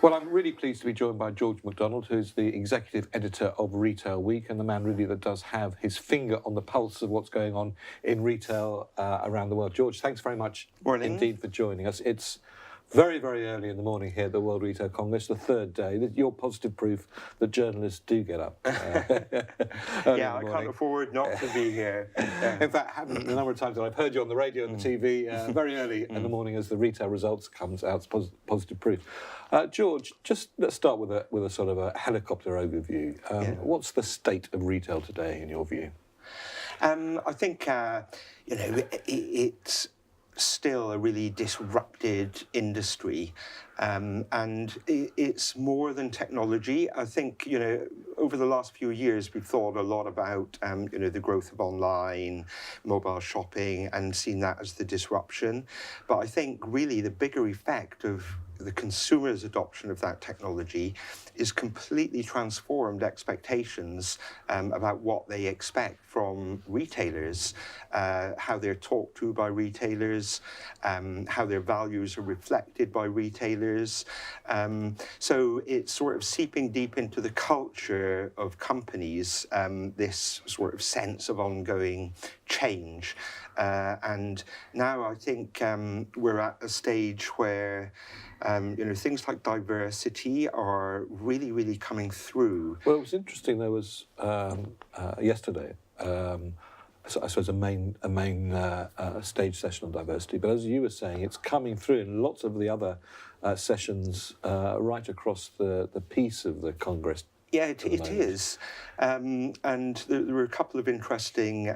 Well, I'm really pleased to be joined by George MacDonald, who's the executive editor of Retail Week and the man really that does have his finger on the pulse of what's going on in retail around the world. George, thanks very much indeed for joining us. It's very, very early in the morning here at the World Retail Congress, the third day. You're positive proof that journalists do get up. Yeah, I can't afford not to be here. In fact, the number of times that I've heard you on the radio and the TV very early in the morning as the retail results comes out, it's positive proof. George, just let's start with a sort of a helicopter overview. What's the state of retail today, in your view? I think it's still a really disrupted industry, and it's more than technology. I think over the last few years we've thought a lot about the growth of online, mobile shopping, and seen that as the disruption. But I think really the bigger effect of the consumer's adoption of that technology is completely transformed expectations about what they expect from retailers, how they're talked to by retailers, how their values are reflected by retailers. So it's sort of seeping deep into the culture of companies, this sort of sense of ongoing change. And now I think we're at a stage where things like diversity are really, really coming through. Well, it was interesting. There was yesterday, I suppose, a main stage session on diversity. But as you were saying, it's coming through in lots of the other sessions right across the piece of the Congress. Yeah, it is. And there were a couple of interesting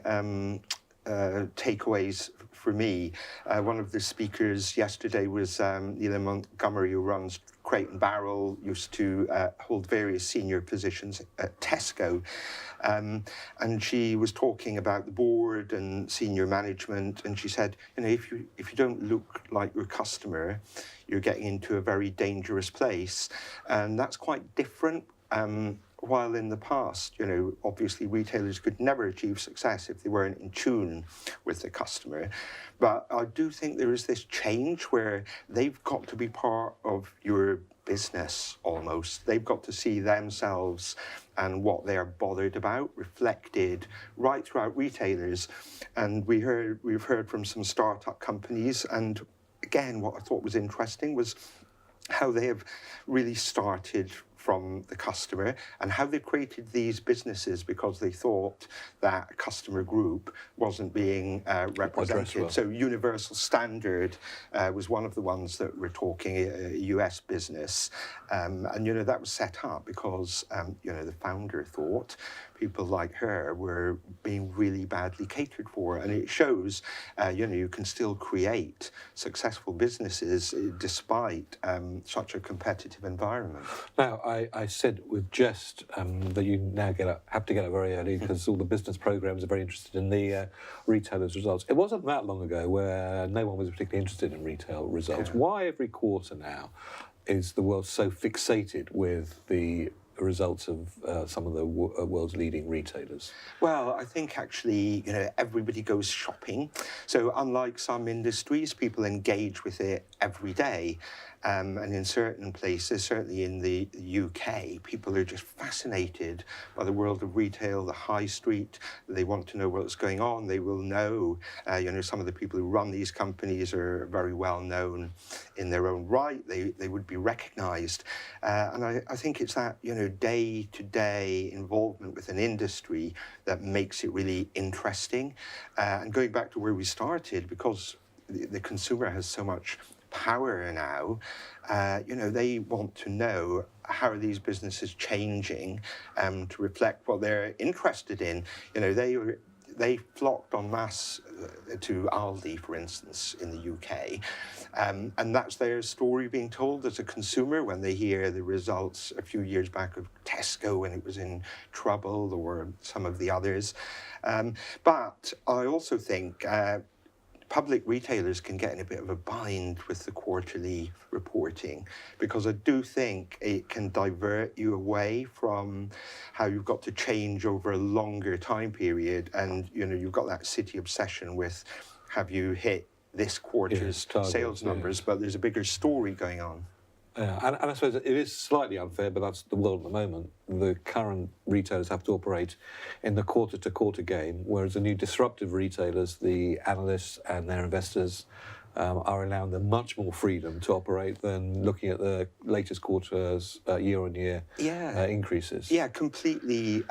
takeaways for me. One of the speakers yesterday was Neela Montgomery, who runs Crate and Barrel, used to hold various senior positions at Tesco. And she was talking about the board and senior management, and she said, if you don't look like your customer, you're getting into a very dangerous place. And that's quite different. While in the past, obviously retailers could never achieve success if they weren't in tune with the customer. But I do think there is this change where they've got to be part of your business almost. They've got to see themselves and what they are bothered about reflected right throughout retailers. And we've heard from some startup companies, and again, what I thought was interesting was how they have really started from the customer and how they created these businesses because they thought that customer group wasn't being represented. Well. So Universal Standard was one of the ones that we're talking, a US business. And, that was set up because, the founder thought people like her were being really badly catered for. And it shows, you can still create successful businesses despite such a competitive environment. Now, I said with jest that you now have to get up very early because all the business programs are very interested in the retailers' results. It wasn't that long ago where no one was particularly interested in retail results. Yeah. Why every quarter now is the world so fixated with the results of some of the world's leading retailers? Well, I think actually, everybody goes shopping. So unlike some industries, people engage with it every day. And in certain places, certainly in the UK, people are just fascinated by the world of retail, the high street. They want to know what's going on. They will know, some of the people who run these companies are very well known in their own right. They would be recognised. And I think it's that, day-to-day involvement with an industry that makes it really interesting. And going back to where we started, because the consumer has so much power now, they want to know how are these businesses changing to reflect what they're interested in. They flocked en masse to Aldi, for instance, in the UK. And that's their story being told as a consumer when they hear the results a few years back of Tesco when it was in trouble, or some of the others. But I also think public retailers can get in a bit of a bind with the quarterly reporting, because I do think it can divert you away from how you've got to change over a longer time period. And, you've got that city obsession with have you hit this quarter's sales numbers, but there's a bigger story going on. Yeah, and I suppose it is slightly unfair, but that's the world at the moment. The current retailers have to operate in the quarter-to-quarter game, whereas the new disruptive retailers, the analysts and their investors, are allowing them much more freedom to operate than looking at the latest quarter's year-on-year increases. Yeah, completely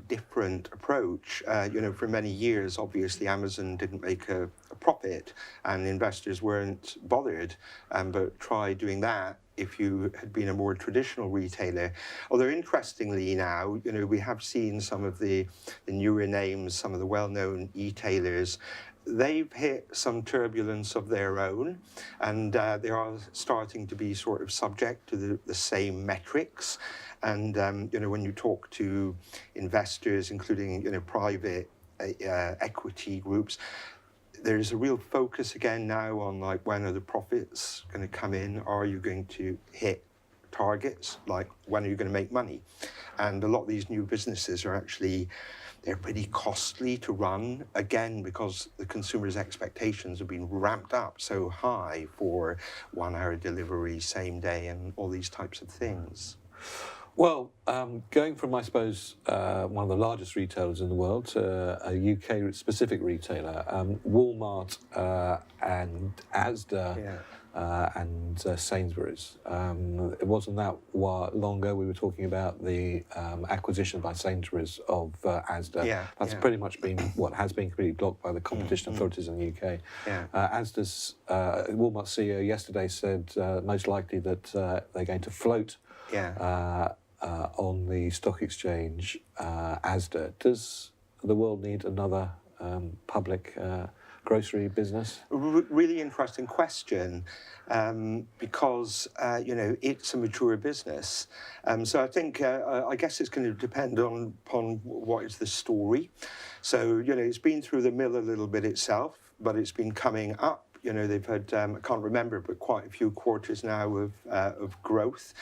different approach. For many years, obviously, Amazon didn't make a profit, and investors weren't bothered. But try doing that if you had been a more traditional retailer. Although interestingly now, we have seen some of the newer names, some of the well-known e-tailers, they've hit some turbulence of their own, and they are starting to be sort of subject to the same metrics. And when you talk to investors, including private equity groups, there's a real focus again now on like, when are the profits going to come in? Are you going to hit targets? Like, when are you going to make money? And a lot of these new businesses are actually, they're pretty costly to run, again, because the consumer's expectations have been ramped up so high for 1-hour delivery, same day, and all these types of things. Well, going from, I suppose, one of the largest retailers in the world to a UK-specific retailer, Walmart and Asda and Sainsbury's. It wasn't that long ago we were talking about the acquisition by Sainsbury's of Asda. That's pretty much been what has been completely blocked by the competition authorities in the UK. Asda's Walmart CEO yesterday said most likely that they're going to float on the stock exchange, Asda. Does the world need another public grocery business? Really interesting question, because it's a mature business. So I think I guess it's going to depend upon what is the story. So it's been through the mill a little bit itself, but it's been coming up. They've had, I can't remember, but quite a few quarters now of growth.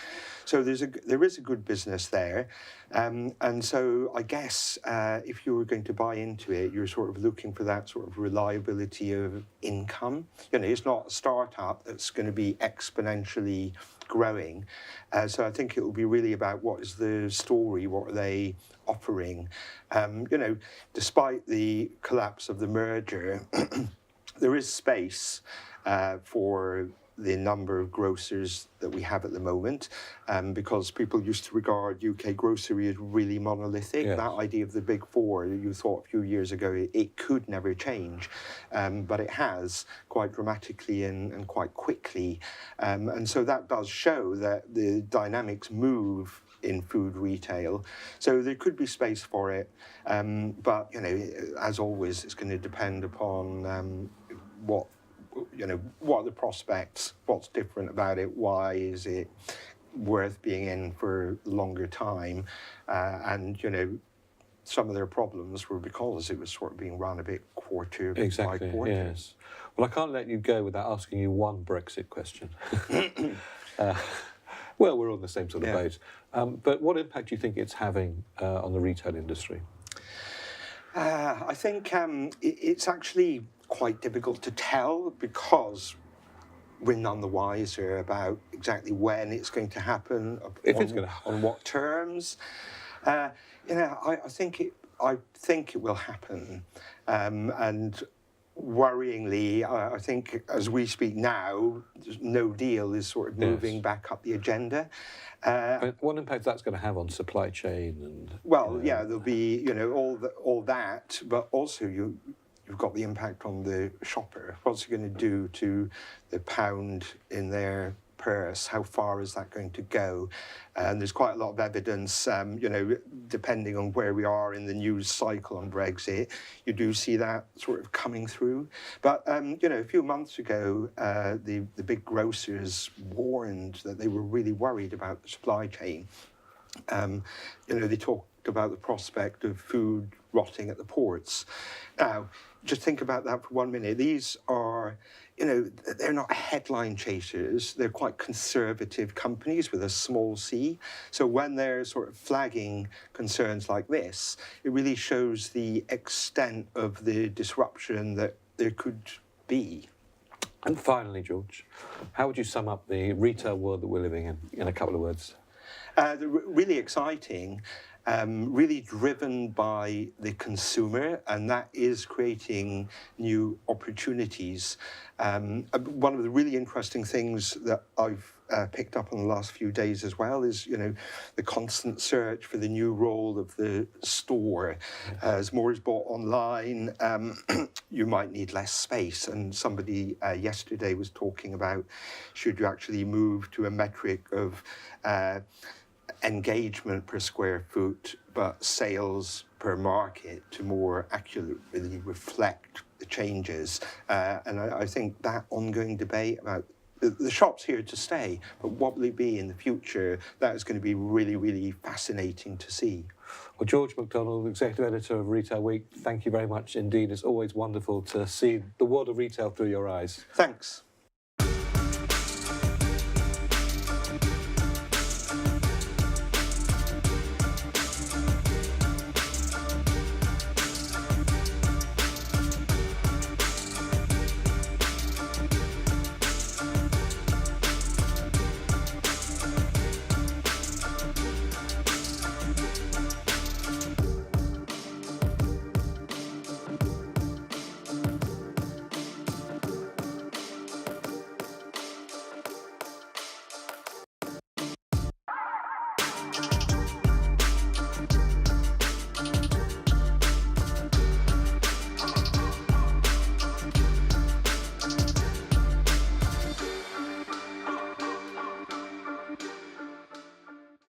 So there is a good business there. And so I guess if you were going to buy into it, you're sort of looking for that sort of reliability of income. It's not a startup that's going to be exponentially growing. So I think it will be really about what is the story, what are they offering. Despite the collapse of the merger, there is space for the number of grocers that we have at the moment, because people used to regard UK grocery as really monolithic. That idea of the big four, you thought a few years ago it could never change, but it has quite dramatically and quite quickly. And so that does show that the dynamics move in food retail. So there could be space for it, but as always, it's going to depend upon what are the prospects, what's different about it, why is it worth being in for a longer time, and some of their problems were because it was sort of being run a bit quarter by quarter. Yes. Well, I can't let you go without asking you one Brexit question. Well, we're on the same sort of boat. But what impact do you think it's having on the retail industry? I think it's actually quite difficult to tell, because we're none the wiser about exactly when it's going to happen, on what terms. I think it will happen, and worryingly, I think as we speak now, no deal is sort of moving back up the agenda. But what impact that's going to have on supply chain and? Well, there'll be all that, but also you've got the impact on the shopper. What's it going to do to the pound in their purse? How far is that going to go? And there's quite a lot of evidence, depending on where we are in the news cycle on Brexit, you do see that sort of coming through. But, a few months ago, the big grocers warned that they were really worried about the supply chain. They talked about the prospect of food rotting at the ports. Now, just think about that for 1 minute. These are, they're not headline chasers. They're quite conservative companies with a small c. So when they're sort of flagging concerns like this, it really shows the extent of the disruption that there could be. And finally, George, how would you sum up the retail world that we're living in a couple of words? Really exciting, really driven by the consumer, and that is creating new opportunities. One of the really interesting things that I've picked up on the last few days as well is, the constant search for the new role of the store. As more is bought online, you might need less space. And somebody yesterday was talking about, should you actually move to a metric of engagement per square foot, but sales per market to more accurately reflect the changes. And I think that ongoing debate about the shop's here to stay, but what will it be in the future? That is going to be really, really fascinating to see. Well, George MacDonald, Executive Editor of Retail Week, thank you very much indeed. It's always wonderful to see the world of retail through your eyes. Thanks.